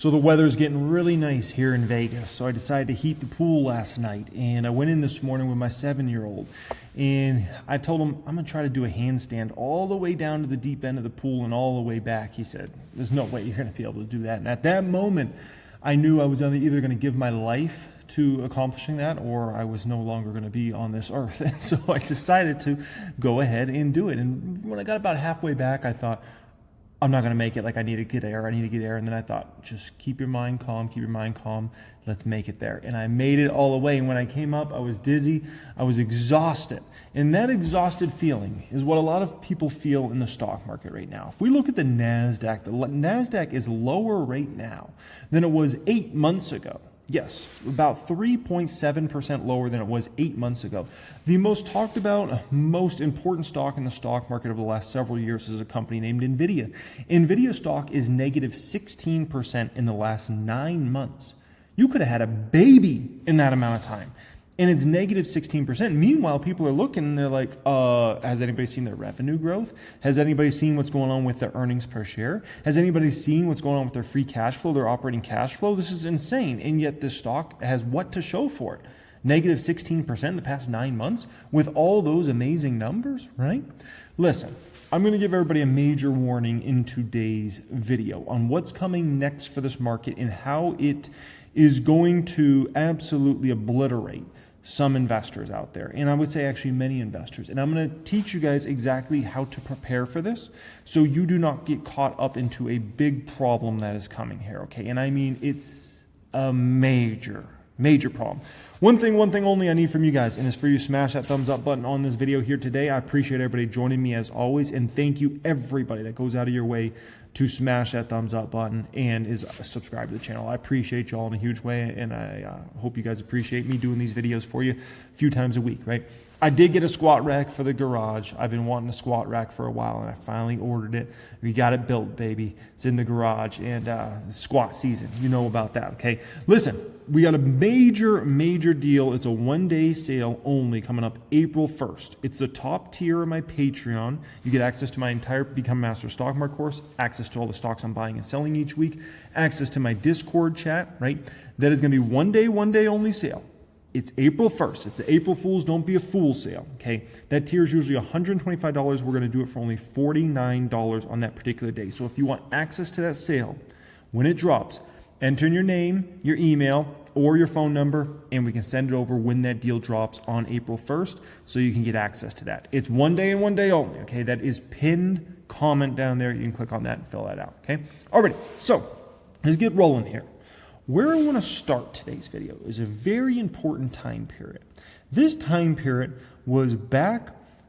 So the weather's getting really nice here in Vegas, so I decided to heat the pool last night, and I went in this morning with my 7-year-old, and I told him I'm going to try to do a handstand all the way down to the deep end of the pool and all the way back. He said, there's no way you're going to be able to do that. And at that moment, I knew I was either going to give my life to accomplishing that, or I was no longer going to be on this earth. And so I decided to go ahead and do it. And when I got about halfway back, I thought, I'm not going to make it. Like, I need to get air. And then I thought, just keep your mind calm. Let's make it there. And I made it all the way. And when I came up, I was dizzy. I was exhausted. And that exhausted feeling is what a lot of people feel in the stock market right now. If we look at the NASDAQ is lower right now than it was 8 months ago. Yes, about 3.7% lower than it was 8 months ago. The most talked about, most important stock in the stock market over the last several years is a company named nvidia. Nvidia stock is negative 16% in the last 9 months. You could have had a baby in that amount of time. And it's negative 16%. Meanwhile, people are looking and they're like, has anybody seen their revenue growth? Has anybody seen what's going on with their earnings per share? Has anybody seen what's going on with their free cash flow, their operating cash flow? This is insane. And yet this stock has what to show for it? Negative 16% in the past 9 months with all those amazing numbers, right? Listen, I'm going to give everybody a major warning in today's video on what's coming next for this market and how it is going to absolutely obliterate some investors out there, and I would say actually many investors. And I'm going to teach you guys exactly how to prepare for this so you do not get caught up into a big problem that is coming here, okay? And I mean, it's a major problem. One thing only I need from you guys, and it's for you to smash that thumbs up button on this video here today. I appreciate everybody joining me as always, and thank you everybody that goes out of your way to smash that thumbs up button and is subscribed to the channel. I appreciate y'all in a huge way, and I hope you guys appreciate me doing these videos for you a few times a week, right? I did get a squat rack for the garage. I've been wanting a squat rack for a while, and I finally ordered it. We got it built, baby. It's in the garage, and squat season. You know about that, okay? Listen, we got a major deal. It's a one-day sale only coming up April 1st. It's the top tier of my Patreon. You get access to my entire Become a Master Stock Market course, access to all the stocks I'm buying and selling each week, access to my Discord chat, right? That is going to be one day only sale. It's April 1st. It's the April Fool's Don't Be a Fool sale, okay? That tier is usually $125. We're going to do it for only $49 on that particular day. So if you want access to that sale, when it drops, enter in your name, your email, or your phone number, and we can send it over when that deal drops on April 1st so you can get access to that. It's one day and one day only, okay? That is pinned comment down there. You can click on that and fill that out, okay? Alrighty, so let's get rolling here. Where I want to start today's video is a very important time period. This time period was back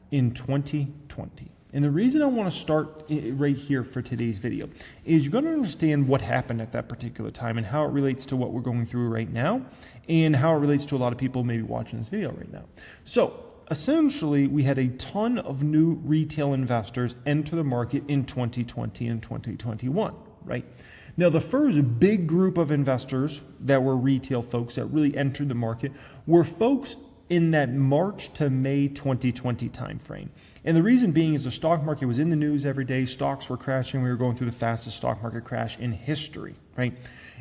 in 2020. And the reason I want to start right here for today's video is you're going to understand what happened at that particular time and how it relates to what we're going through right now and how it relates to a lot of people maybe watching this video right now. So essentially, we had a ton of new retail investors enter the market in 2020 and 2021, right? Now, the first big group of investors that were retail folks that really entered the market were folks in that March to May 2020 timeframe. And the reason being is the stock market was in the news every day. Stocks were crashing. We were going through the fastest stock market crash in history, right?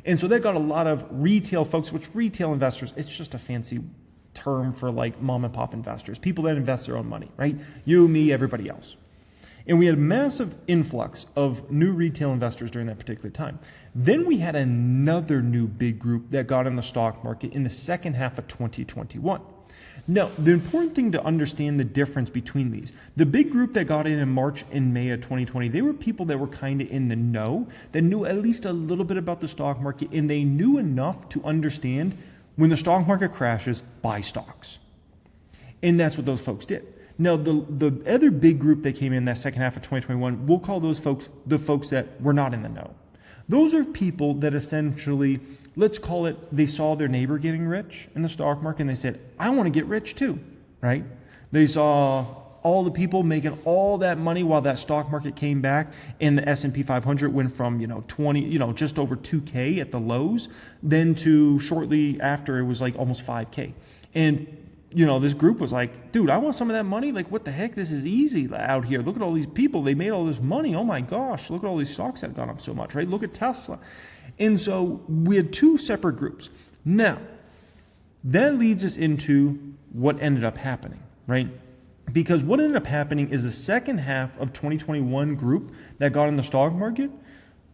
And so that got a lot of retail folks, which retail investors, it's just a fancy term for like mom and pop investors, people that invest their own money, right? You, me, everybody else. And we had a massive influx of new retail investors during that particular time. Then we had another new big group that got in the stock market in the second half of 2021. Now, the important thing to understand the difference between these, the big group that got in March and May of 2020, they were people that were kind of in the know, that knew at least a little bit about the stock market, and they knew enough to understand when the stock market crashes, buy stocks. And that's what those folks did. Now, the other big group that came in that second half of 2021, we'll call those folks the folks that were not in the know. Those are people that essentially, let's call it, they saw their neighbor getting rich in the stock market and they said, I want to get rich too, right? They saw all the people making all that money while that stock market came back and the S&P 500 went from, just over 2K at the lows, then to shortly after it was like almost 5K. And this group was like, dude, I want some of that money. Like, what the heck? This is easy out here. Look at all these people. They made all this money. Oh my gosh. Look at all these stocks that have gone up so much, right? Look at Tesla. And so we had two separate groups. Now, that leads us into what ended up happening, right? Because what ended up happening is the second half of 2021 group that got in the stock market,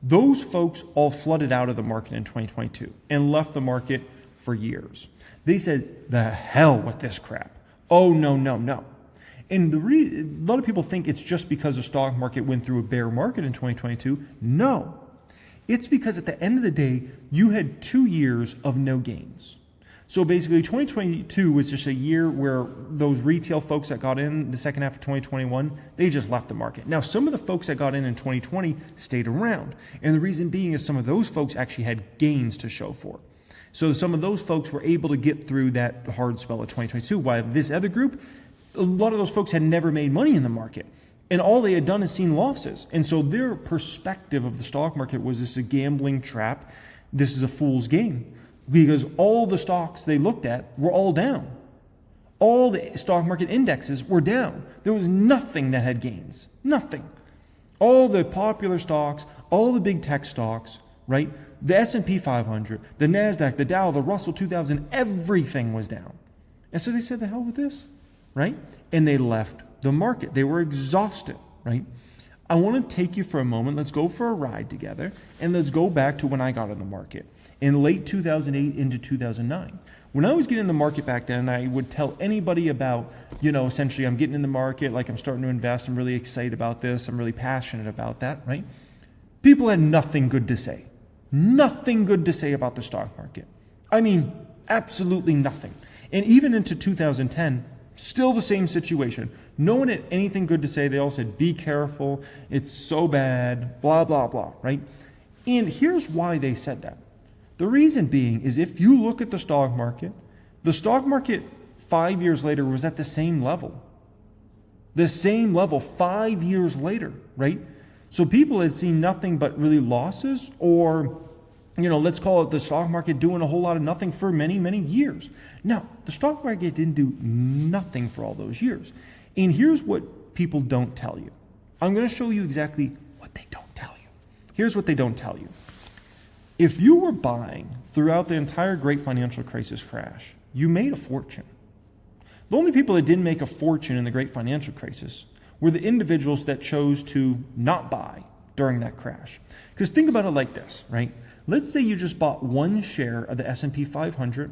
those folks all flooded out of the market in 2022 and left the market for years. They said, the hell with this crap. Oh, no, no, no. And a lot of people think it's just because the stock market went through a bear market in 2022. No. It's because at the end of the day, you had 2 years of no gains. So basically 2022 was just a year where those retail folks that got in the second half of 2021, they just left the market. Now, some of the folks that got in 2020 stayed around. And the reason being is some of those folks actually had gains to show for. So some of those folks were able to get through that hard spell of 2022, while this other group, a lot of those folks had never made money in the market. And all they had done is seen losses. And so their perspective of the stock market was this is a gambling trap. This is a fool's game. Because all the stocks they looked at were all down. All the stock market indexes were down. There was nothing that had gains. Nothing. All the popular stocks, all the big tech stocks, right? The S&P 500, the NASDAQ, the Dow, the Russell 2000, everything was down. And so they said, the hell with this, right? And they left the market. They were exhausted, right? I want to take you for a moment. Let's go for a ride together, and let's go back to when I got in the market in late 2008 into 2009. When I was getting in the market back then, I would tell anybody about, essentially I'm getting in the market, like I'm starting to invest. I'm really excited about this. I'm really passionate about that, right? People had nothing good to say. Nothing good to say about the stock market. I mean, absolutely nothing. And even into 2010, still the same situation. No one had anything good to say. They all said, be careful. It's so bad, blah, blah, blah, right? And here's why they said that. The reason being is if you look at the stock market 5 years later was at the same level. The same level 5 years later, right? So people had seen nothing but really losses, or, let's call it the stock market doing a whole lot of nothing for many, many years. Now, the stock market didn't do nothing for all those years. And here's what people don't tell you. I'm going to show you exactly what they don't tell you. Here's what they don't tell you. If you were buying throughout the entire great financial crisis crash, you made a fortune. The only people that didn't make a fortune in the great financial crisis were the individuals that chose to not buy during that crash. Because think about it like this, right? Let's say you just bought one share of the S&P 500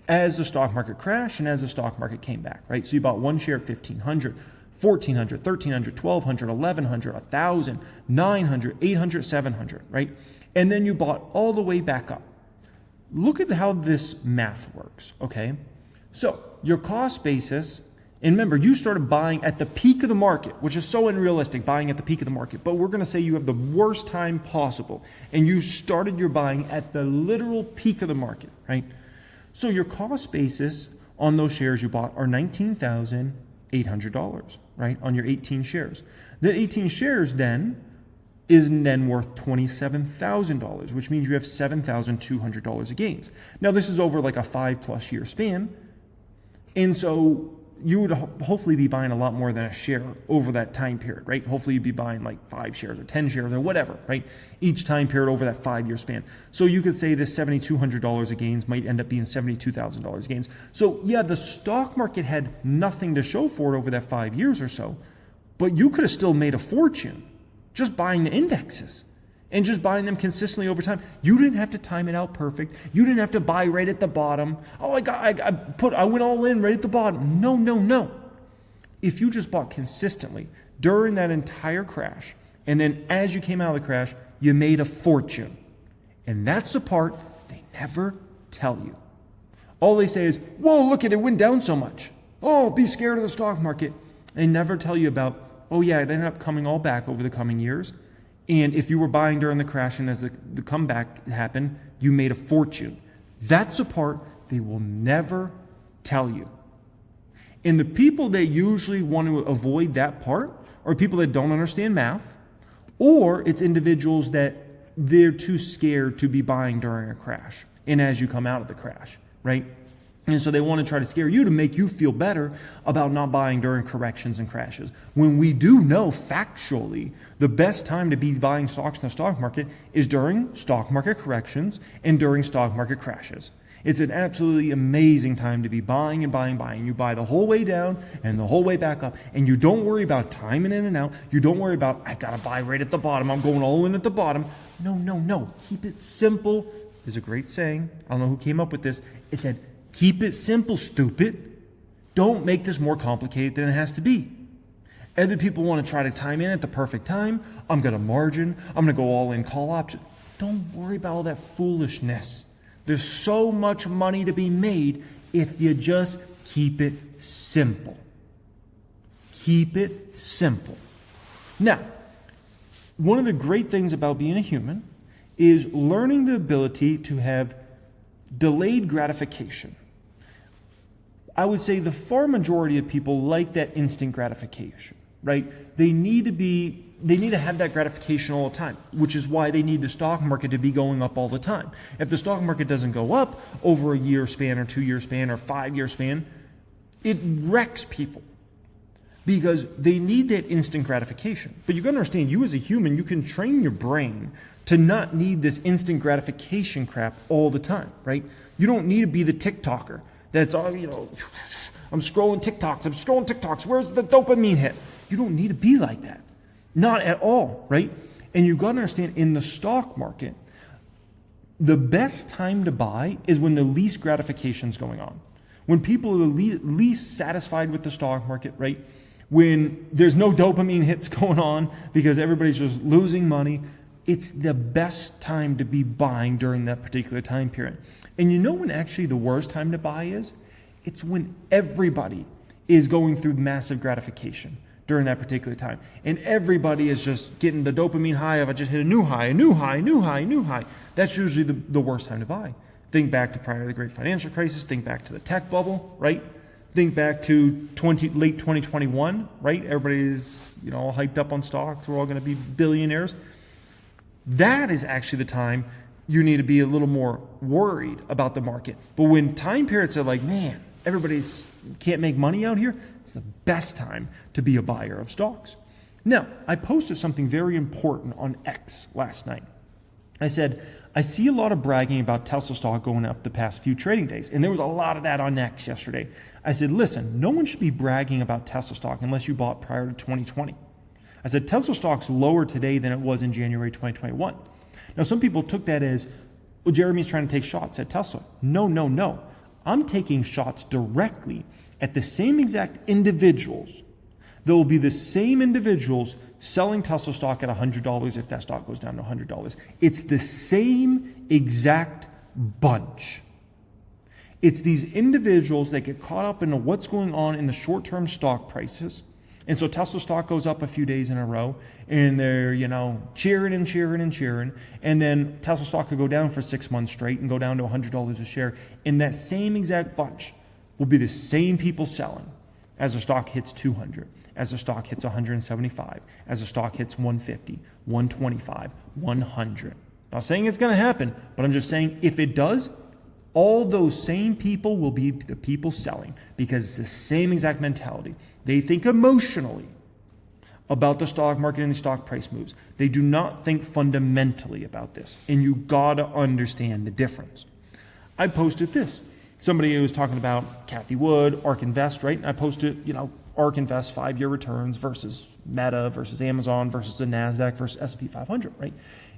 as the stock market crashed and as the stock market came back, right? So you bought one share at 1,500, 1,400, 1,300, 1,200, 1,100, 1,000, 900, 800, 700, right? And then you bought all the way back up. Look at how this math works, okay? So your cost basis, and remember, you started buying at the peak of the market, which is so unrealistic, buying at the peak of the market. But we're going to say you have the worst time possible, and you started your buying at the literal peak of the market, right? So your cost basis on those shares you bought are $19,800, right, on your 18 shares. The 18 shares then is then worth $27,000, which means you have $7,200 of gains. Now, this is over like a 5+ year span. And so you would hopefully be buying a lot more than a share over that time period, right? Hopefully you'd be buying like 5 shares or 10 shares or whatever, right? Each time period over that 5-year span. So you could say this $7,200 of gains might end up being $72,000 of gains. So yeah, the stock market had nothing to show for it over that 5 years or so, but you could have still made a fortune just buying the indexes and just buying them consistently over time. You didn't have to time it out perfect. You didn't have to buy right at the bottom. Oh, I went all in right at the bottom. No. If you just bought consistently during that entire crash, and then as you came out of the crash, you made a fortune. And that's the part they never tell you. All they say is, whoa, look at it, went down so much. Oh, be scared of the stock market. They never tell you about, oh yeah, it ended up coming all back over the coming years. And if you were buying during the crash and as the comeback happened, you made a fortune. That's the part they will never tell you. And the people that usually want to avoid that part are people that don't understand math, or it's individuals that they're too scared to be buying during a crash and as you come out of the crash, right? And so they want to try to scare you to make you feel better about not buying during corrections and crashes. When we do know factually the best time to be buying stocks in the stock market is during stock market corrections and during stock market crashes. It's an absolutely amazing time to be buying and buying, buying. You buy the whole way down and the whole way back up. And you don't worry about timing in and out. You don't worry about, I got to buy right at the bottom. I'm going all in at the bottom. No. Keep it simple. There's a great saying. I don't know who came up with this. It said, keep it simple, stupid. Don't make this more complicated than it has to be. Other people want to try to time in at the perfect time. I'm going to margin. I'm going to go all in call option. Don't worry about all that foolishness. There's so much money to be made if you just keep it simple. Keep it simple. Now, one of the great things about being a human is learning the ability to have delayed gratification. I would say the far majority of people like that instant gratification, right? They need to have that gratification all the time, which is why they need the stock market to be going up all the time. If the stock market doesn't go up over a year span or 2 year span or 5 year span, it wrecks people because they need that instant gratification. But you got to understand, you as a human, you can train your brain to not need this instant gratification crap all the time, right? You don't need to be the TikToker that's all, I'm scrolling TikToks. Where's the dopamine hit? You don't need to be like that. Not at all, right? And you've got to understand, in the stock market, the best time to buy is when the least gratification is going on. When people are the least satisfied with the stock market, right? When there's no dopamine hits going on because everybody's just losing money, it's the best time to be buying during that particular time period. And you know when actually the worst time to buy is? It's when everybody is going through massive gratification during that particular time. And everybody is just getting the dopamine high of, I just hit a new high. That's usually the worst time to buy. Think back to prior to the great financial crisis. Think back to the tech bubble, right? Think back to late 2021, right? Everybody's all hyped up on stocks. We're all going to be billionaires. That is actually the time you need to be a little more worried about the market. But when time periods are like, man, everybody's can't make money out here, it's the best time to be a buyer of stocks. Now, I posted something very important on X last night. I said, I see a lot of bragging about Tesla stock going up the past few trading days. And there was a lot of that on X yesterday. I said, listen, no one should be bragging about Tesla stock unless you bought prior to 2020. I said, Tesla stock's lower today than it was in January 2021. Now, some people took that as, well, Jeremy's trying to take shots at Tesla. No. I'm taking shots directly at the same exact individuals. There will be the same individuals selling Tesla stock at $100 if that stock goes down to $100. It's the same exact bunch. It's these individuals that get caught up in what's going on in the short-term stock prices. And so Tesla stock goes up a few days in a row, and they're, cheering. And then Tesla stock could go down for 6 months straight and go down to $100 a share. And that same exact bunch will be the same people selling as the stock hits 200, as the stock hits 175, as the stock hits 150, 125, 100. Not saying it's going to happen, but I'm just saying if it does, all those same people will be the people selling because it's the same exact mentality. They think emotionally about the stock market and the stock price moves. They do not think fundamentally about this. And you gotta understand the difference. I posted this. Somebody was talking about Kathy Wood, ARK Invest, right? And I posted, ARK Invest 5-year returns versus Meta versus Amazon versus the NASDAQ versus S&P 500, right?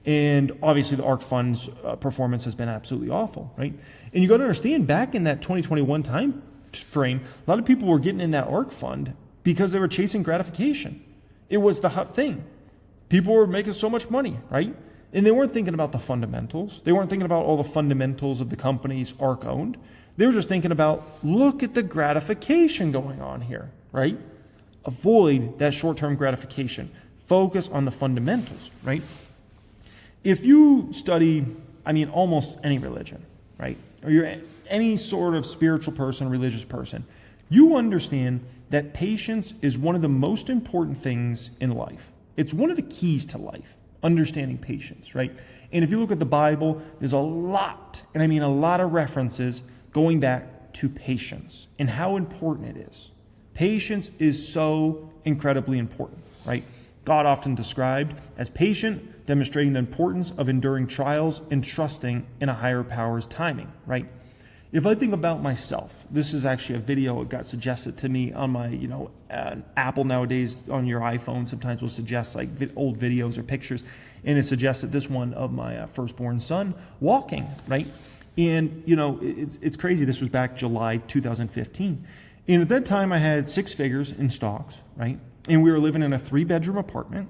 And obviously the ARK fund's performance has been absolutely awful, right? And you got to understand, back in that 2021 time frame, a lot of people were getting in that ARK fund because they were chasing gratification. It was the hot thing. People were making so much money, right? And they weren't thinking about the fundamentals. They weren't thinking about all the fundamentals of the companies ARK owned. They were just thinking about, look at the gratification going on here, right? Avoid that short-term gratification. Focus on the fundamentals, right? If you study, almost any religion, right? Or you're any sort of spiritual person, religious person, you understand that patience is one of the most important things in life. It's one of the keys to life, understanding patience, right? And if you look at the Bible, there's a lot, and I mean a lot of references going back to patience and how important it is. Patience is so incredibly important, right? God often described as patient, demonstrating the importance of enduring trials and trusting in a higher power's timing, right? If I think about myself, this is actually a video that got suggested to me on my, Apple nowadays on your iPhone sometimes will suggest like old videos or pictures, and it suggested this one of my firstborn son walking, right? And, it's crazy. This was back July 2015. And at that time, I had 6 figures in stocks, right? And we were living in a 3-bedroom apartment.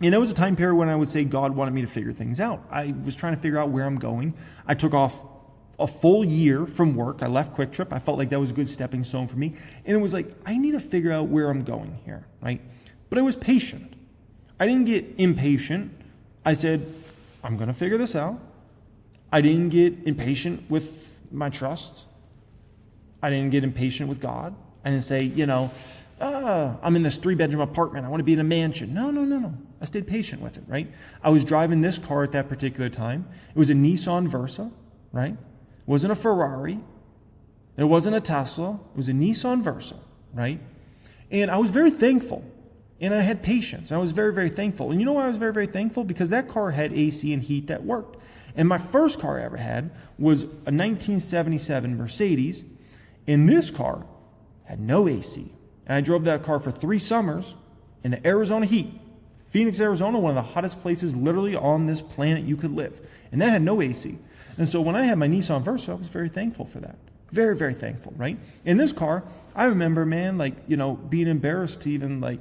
And that was a time period when I would say God wanted me to figure things out. I was trying to figure out where I'm going. I took off a full year from work. I left Quick Trip. I felt like that was a good stepping stone for me. And it was like, I need to figure out where I'm going here, right? But I was patient. I didn't get impatient. I said, I'm going to figure this out. I didn't get impatient with my trust. I didn't get impatient with God. I didn't say, I'm in this 3-bedroom apartment. I want to be in a mansion. No. I stayed patient with it, right? I was driving this car at that particular time. It was a Nissan Versa, right? It wasn't a Ferrari. It wasn't a Tesla. It was a Nissan Versa, right? And I was very thankful. And I had patience. I was very, very thankful. And you know why I was very, very thankful? Because that car had AC and heat that worked. And my first car I ever had was a 1977 Mercedes. And this car had no AC. And I drove that car for 3 summers in the Arizona heat. Phoenix, Arizona, one of the hottest places literally on this planet you could live. And that had no AC. And so when I had my Nissan Versa, I was very thankful for that. Very, very thankful, right? In this car, I remember, man, being embarrassed to even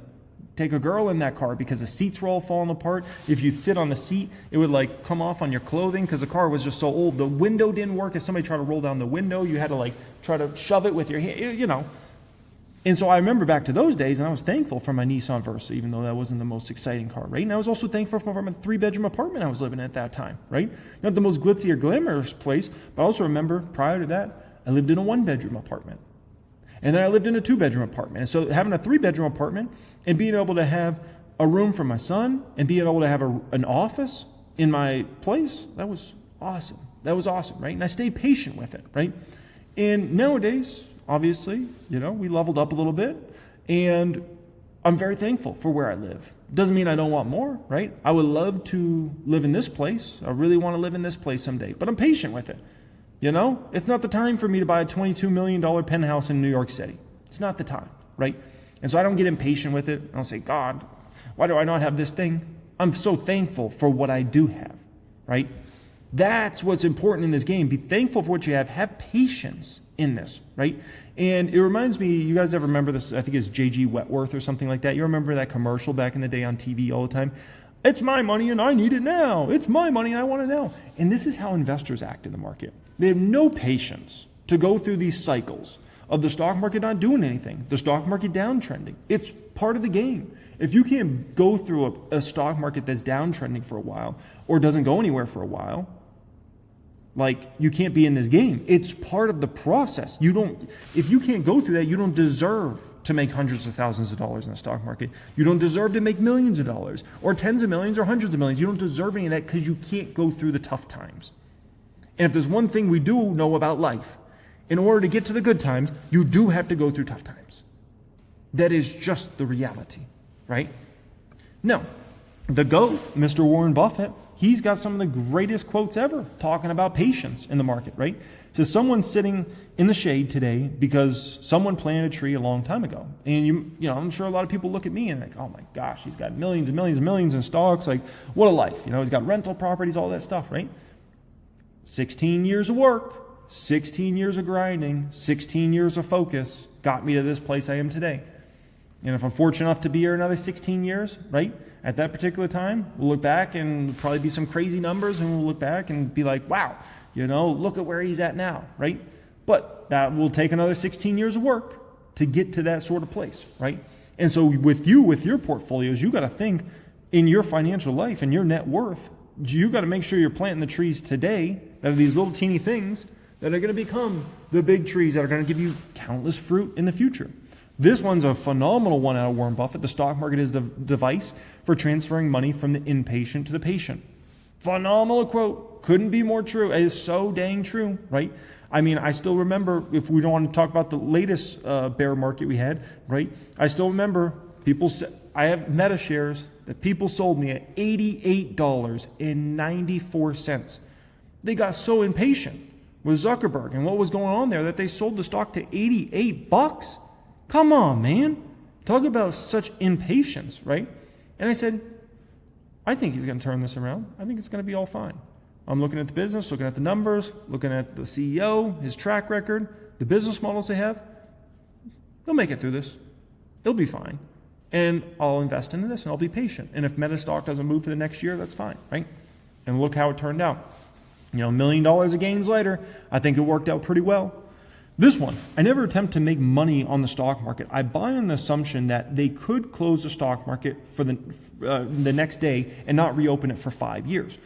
take a girl in that car because the seats were all falling apart. If you sit on the seat, it would come off on your clothing because the car was just so old. The window didn't work. If somebody tried to roll down the window, you had to try to shove it with your hand, And so I remember back to those days, and I was thankful for my Nissan Versa, even though that wasn't the most exciting car, right? And I was also thankful for my 3-bedroom apartment I was living in at that time, right? Not the most glitzy or glamorous place, but I also remember prior to that, I lived in a 1-bedroom apartment. And then I lived in a 2-bedroom apartment. And so having a 3-bedroom apartment and being able to have a room for my son and being able to have an office in my place, that was awesome. That was awesome, right? And I stayed patient with it, right? And nowadays, obviously, we leveled up a little bit, and I'm very thankful for where I live. Doesn't mean I don't want more, right? I would love to live in this place. I really want to live in this place someday, but I'm patient with it. It's not the time for me to buy a $22 million penthouse in New York City. It's not the time, right? And so I don't get impatient with it. I don't say, God, why do I not have this thing? I'm so thankful for what I do have, right? That's what's important in this game. Be thankful for what you have. Have patience in this, right? And it reminds me, you guys ever remember this? I think it's J.G. Wentworth or something like that. You remember that commercial back in the day on TV all the time? It's my money and I need it now. It's my money and I want it now. And this is how investors act in the market. They have no patience to go through these cycles of the stock market not doing anything, the stock market downtrending. It's part of the game. If you can't go through a stock market that's downtrending for a while or doesn't go anywhere for a while, you can't be in this game. It's part of the process. If you can't go through that, you don't deserve to make hundreds of thousands of dollars in the stock market. You don't deserve to make millions of dollars or tens of millions or hundreds of millions. You don't deserve any of that because you can't go through the tough times. And if there's one thing we do know about life, in order to get to the good times, you do have to go through tough times. That is just the reality, right? Now, the GOAT, Mr. Warren Buffett, he's got some of the greatest quotes ever talking about patience in the market, right? So someone's sitting in the shade today because someone planted a tree a long time ago. And I'm sure a lot of people look at me and oh my gosh, he's got millions and millions and millions in stocks. What a life. He's got rental properties, all that stuff, right? 16 years of work, 16 years of grinding, 16 years of focus got me to this place I am today. And if I'm fortunate enough to be here another 16 years, right, at that particular time, we'll look back and probably be some crazy numbers, and we'll look back and be like, wow, look at where he's at now, right? But that will take another 16 years of work to get to that sort of place, right? And so with your portfolios, you got to think in your financial life and your net worth, you got to make sure you're planting the trees today that are these little teeny things that are going to become the big trees that are going to give you countless fruit in the future. This one's a phenomenal one out of Warren Buffett. The stock market is the device for transferring money from the impatient to the patient. Phenomenal quote. Couldn't be more true. It is so dang true, right? I mean, I still remember, if we don't want to talk about the latest bear market we had, right? I still remember people said, I have Meta shares that people sold me at $88.94. They got so impatient with Zuckerberg and what was going on there that they sold the stock to $88. Come on, man. Talk about such impatience, right? And I said, I think he's going to turn this around. I think it's going to be all fine. I'm looking at the business, looking at the numbers, looking at the CEO, his track record, the business models they have. They'll make it through this. It'll be fine. And I'll invest into this and I'll be patient. And if Meta stock doesn't move for the next year, that's fine, right? And look how it turned out. $1 million of gains later, I think it worked out pretty well. This one, I never attempt to make money on the stock market. I buy on the assumption that they could close the stock market for the next day and not reopen it for 5 years.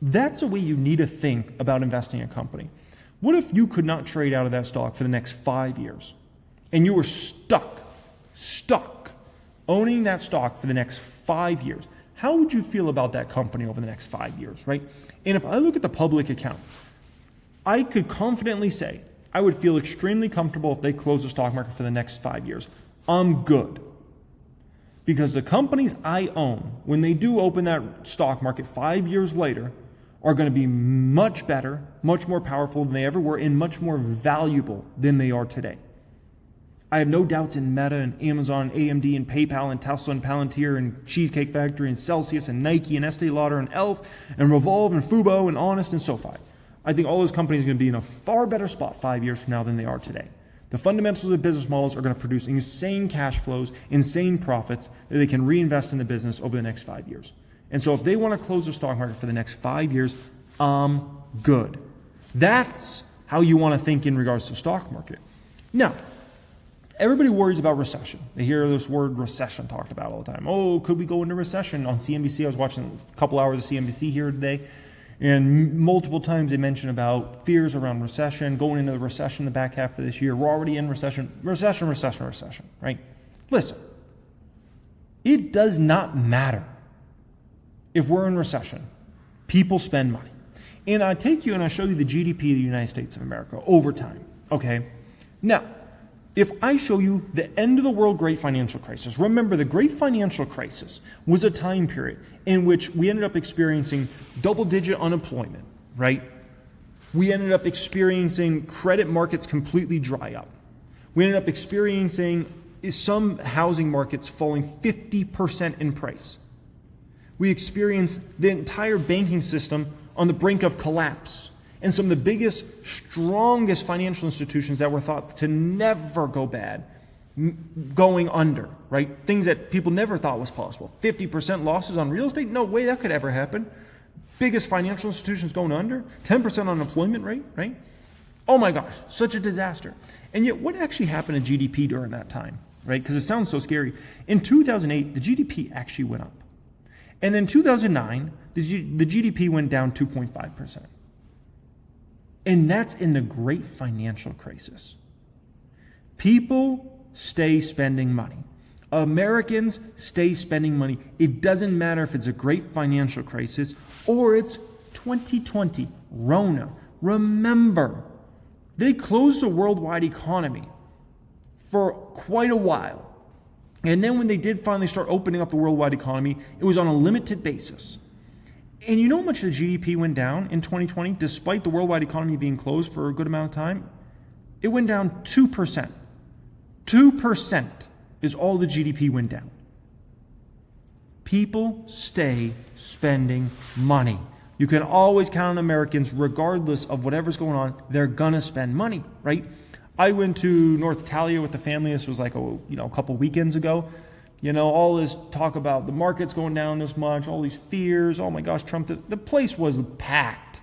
That's the way you need to think about investing in a company. What if you could not trade out of that stock for the next 5 years and you were stuck owning that stock for the next 5 years? How would you feel about that company over the next 5 years, right? And if I look at the public account, I could confidently say I would feel extremely comfortable if they close the stock market for the next 5 years. I'm good. Because the companies I own, when they do open that stock market 5 years later, are going to be much better, much more powerful than they ever were, and much more valuable than they are today. I have no doubts in Meta and Amazon, AMD and PayPal and Tesla and Palantir and Cheesecake Factory and Celsius and Nike and Estee Lauder and Elf and Revolve and Fubo and Honest and SoFi. I think all those companies are going to be in a far better spot 5 years from now than they are today. The fundamentals of the business models are going to produce insane cash flows, insane profits that they can reinvest in the business over the next 5 years. And so if they want to close the stock market for the next 5 years, good. That's how you want to think in regards to the stock market. Now, everybody worries about recession. They hear this word recession talked about all the time. Oh, could we go into recession? On CNBC, I was watching a couple hours of CNBC here today, and multiple times they mention about fears around recession, going into the recession in the back half of this year. We're already in recession, right? Listen, it does not matter if we're in recession. People spend money. And I take you and I show you the GDP of the United States of America over time, okay? Now, if I show you the end of the world great financial crisis, remember the great financial crisis was a time period in which we ended up experiencing double-digit unemployment, right? We ended up experiencing credit markets completely dry up. We ended up experiencing some housing markets falling 50% in price. We experienced the entire banking system on the brink of collapse. And some of the biggest, strongest financial institutions that were thought to never go bad, going under, right? Things that people never thought was possible. 50% losses on real estate? No way that could ever happen. Biggest financial institutions going under? 10% unemployment rate, right? Oh my gosh, such a disaster. And yet, what actually happened to GDP during that time, right? Because it sounds so scary. In 2008, the GDP actually went up. And then 2009, the GDP went down 2.5%. And that's in the great financial crisis. People stay spending money. Americans stay spending money. It doesn't matter if it's a great financial crisis or it's 2020, Rona. Remember, they closed the worldwide economy for quite a while. And then when they did finally start opening up the worldwide economy, it was on a limited basis. And you know how much the GDP went down in 2020, despite the worldwide economy being closed for a good amount of time? It went down 2%. 2% is all the GDP went down. People stay spending money. You can always count on Americans, regardless of whatever's going on, they're gonna spend money, right? I went to North Italia with the family. This was like a couple weekends ago. All this talk about the market's going down this much, all these fears. Oh my gosh, Trump. The place was packed.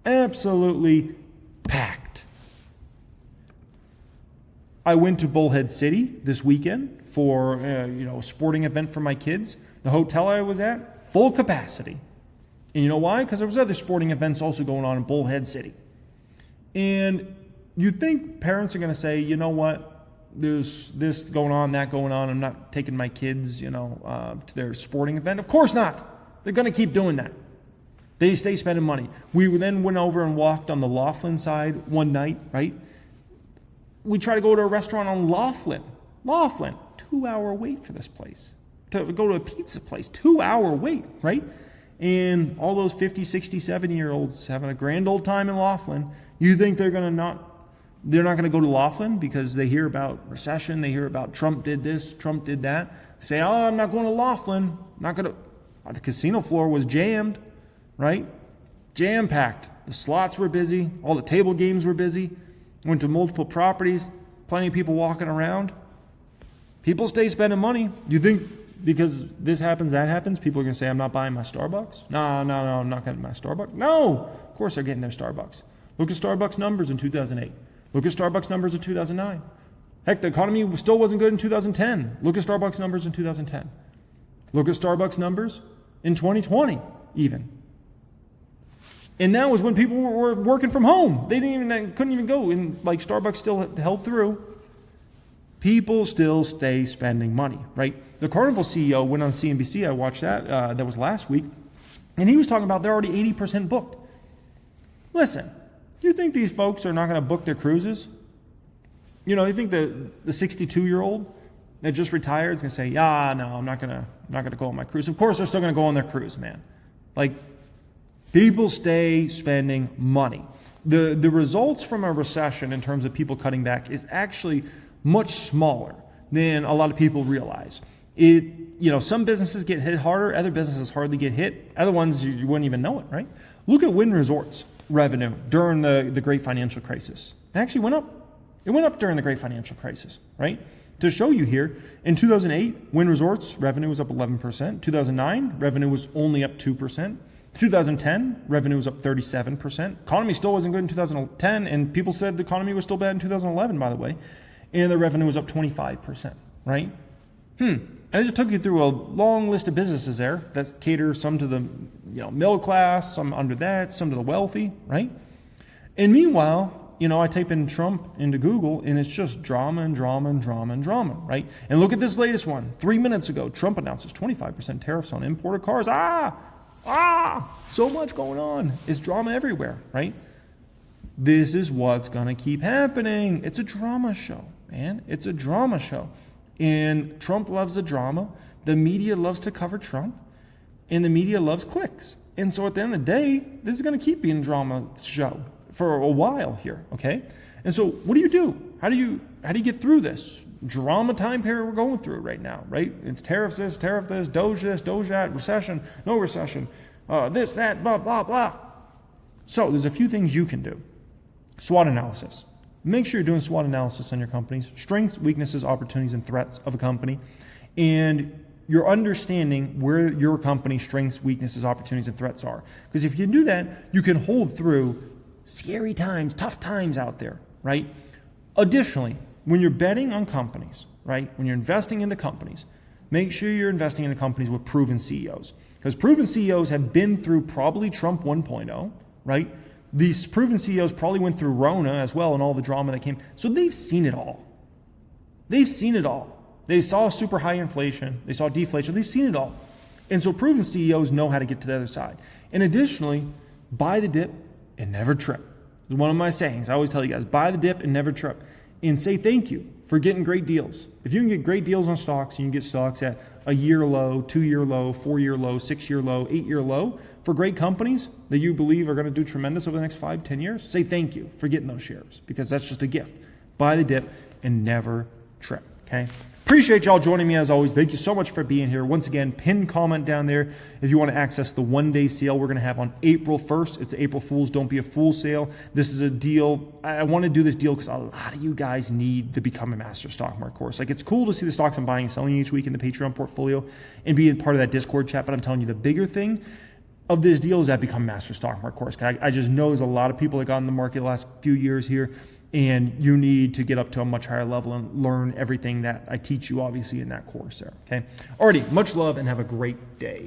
Absolutely packed. I went to Bullhead City this weekend for a sporting event for my kids. The hotel I was at, full capacity. And you know why? Because there was other sporting events also going on in Bullhead City. And you'd think parents are going to say, you know what? There's this going on, that going on. I'm not taking my kids, to their sporting event. Of course not. They're going to keep doing that. They stay spending money. We then went over and walked on the Laughlin side one night, right? We tried to go to a restaurant on Laughlin. 2-hour wait for this place. To go to a pizza place, 2-hour wait, right? And all those 50, 60, 70-year-olds having a grand old time in Laughlin, you think they're not going to go to Laughlin because they hear about recession, they hear about Trump did this, Trump did that. They say, oh, I'm not going to Laughlin. Not going to. The casino floor was jammed, right? Jam-packed. The slots were busy. All the table games were busy. Went to multiple properties. Plenty of people walking around. People stay spending money. You think because this happens, that happens, people are going to say, I'm not buying my Starbucks? No, I'm not getting my Starbucks. No, of course they're getting their Starbucks. Look at Starbucks numbers in 2008. Look at Starbucks numbers in 2009. Heck, the economy still wasn't good in 2010. Look at Starbucks numbers in 2010. Look at Starbucks numbers in 2020 even. And that was when people were working from home. They couldn't even go, and like Starbucks still held through. People still stay spending money, right? The Carnival CEO went on CNBC. I watched that. That was last week. And he was talking about they're already 80% booked. Listen, you think these folks are not going to book their cruises? You know, you think the 62-year-old that just retired is going to say, yeah, no, I'm not going to go on my cruise. Of course, they're still going to go on their cruise, man. Like, people stay spending money. The results from a recession in terms of people cutting back is actually much smaller than a lot of people realize. Some businesses get hit harder, other businesses hardly get hit. Other ones, you wouldn't even know it, right? Look at Wynn Resorts revenue during the great financial crisis. It actually went up. It went up during the great financial crisis, right? To show you here, in 2008, Wynn Resorts revenue was up 11%. 2009, revenue was only up 2%. 2010, revenue was up 37%. Economy still wasn't good in 2010, and people said the economy was still bad in 2011, by the way. And the revenue was up 25%, right? And I just took you through a long list of businesses there that cater some to the middle class, some under that, some to the wealthy, right? And meanwhile, I type in Trump into Google, and it's just drama and drama and drama and drama, right? And look at this latest one. 3 minutes ago, Trump announces 25% tariffs on imported cars. So much going on. It's drama everywhere, right? This is what's going to keep happening. It's a drama show, man. It's a drama show. And Trump loves the drama. The media loves to cover Trump. And the media loves clicks. And so at the end of the day, this is going to keep being a drama show for a while here, okay? And so what do you do? How do you get through this drama time period we're going through right now, right? It's tariff this, Doge that, recession, no recession, this, that, blah, blah, blah. So there's a few things you can do. SWOT analysis. Make sure you're doing SWOT analysis on your companies, strengths, weaknesses, opportunities, and threats of a company, and you're understanding where your company's strengths, weaknesses, opportunities, and threats are. Because if you do that, you can hold through scary times, tough times out there, right? Additionally, when you're betting on companies, right, when you're investing into companies, make sure you're investing into companies with proven CEOs. Because proven CEOs have been through probably Trump 1.0, right? These proven CEOs probably went through Rona as well and all the drama that came. So they've seen it all. They've seen it all. They saw super high inflation. They saw deflation. They've seen it all. And so proven CEOs know how to get to the other side. And additionally, buy the dip and never trip. It's one of my sayings. I always tell you guys, buy the dip and never trip. And say thank you for getting great deals. If you can get great deals on stocks, you can get stocks at a year low, 2-year low, 4-year low, 6-year low, 8-year low for great companies that you believe are going to do tremendous over the next 5-10 years. Say thank you for getting those shares because that's just a gift. Buy the dip and never trip, okay? Appreciate y'all joining me as always. Thank you so much for being here. Once again, pin comment down there if you want to access the one-day sale we're going to have on April 1st. It's April Fool's Don't Be a Fool sale. This is a deal. I want to do this deal because a lot of you guys need to become a master stock market course. Like, it's cool to see the stocks I'm buying and selling each week in the Patreon portfolio and be a part of that Discord chat, but I'm telling you the bigger thing of this deal is that become master stock market course. I just know there's a lot of people that got in the market the last few years here, and you need to get up to a much higher level and learn everything that I teach you, obviously, in that course there, okay? Alrighty, much love and have a great day.